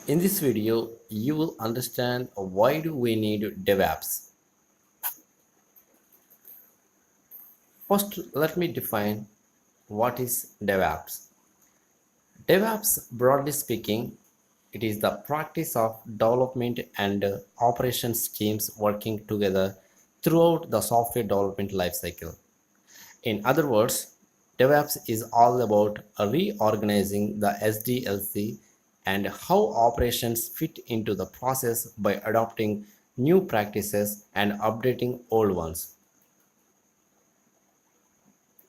In this video, you will understand why do we need DevOps. First, let me define what is DevOps. DevOps, broadly speaking, it is the practice of development and operations teams working together throughout the software development lifecycle. In other words, DevOps is all about reorganizing the SDLC and how operations fit into the process by adopting new practices and updating old ones.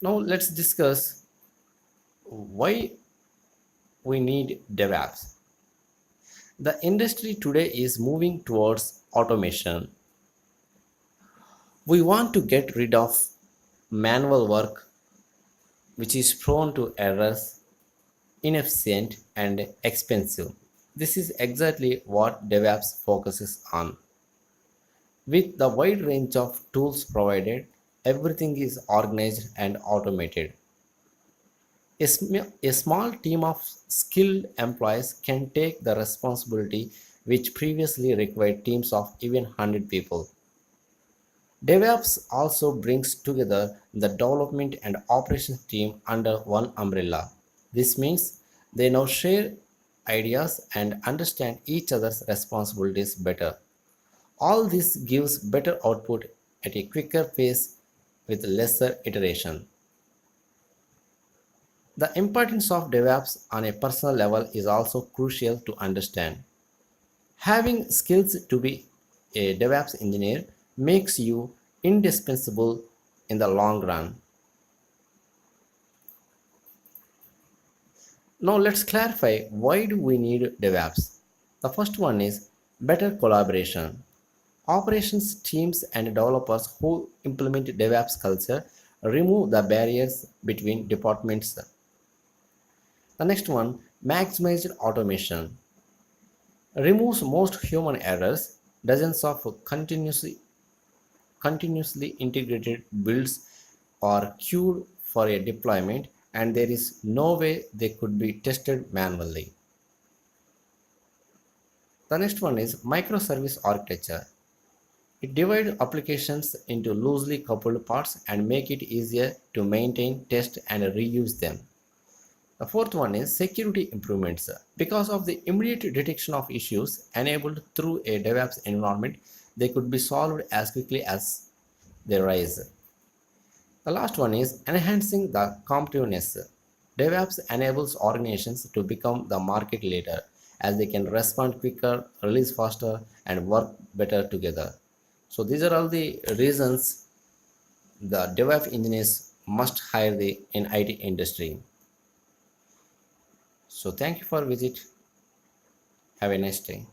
Now let's discuss why we need DevOps. The industry today is moving towards automation. We want to get rid of manual work which is prone to errors, inefficient, and expensive. This is exactly what DevOps focuses on. With the wide range of tools provided, everything is organized and automated. A small team of skilled employees can take the responsibility which previously required teams of even 100 people. DevOps also brings together the development and operations team under one umbrella. This means they now share ideas and understand each other's responsibilities better. All this gives better output at a quicker pace with lesser iteration. The importance of DevOps on a personal level is also crucial to understand. Having skills to be a DevOps engineer makes you indispensable in the long run. Now let's clarify why do we need DevOps. The first one is better collaboration. Operations teams and developers who implement DevOps culture remove the barriers between departments. The next one, maximized automation, removes most human errors. Dozens of continuously integrated builds are queued for a deployment, and there is no way they could be tested manually. The next one is microservice architecture. It divides applications into loosely coupled parts and make it easier to maintain, test, and reuse them. The fourth one is security improvements. Because of the immediate detection of issues enabled through a DevOps environment, they could be solved as quickly as they rise. The last one is enhancing the competitiveness. DevOps enables organizations to become the market leader as they can respond quicker, release faster, and work better together. So these are all the reasons the DevOps engineers must hire the in IT industry. So thank you for visit. Have a nice day.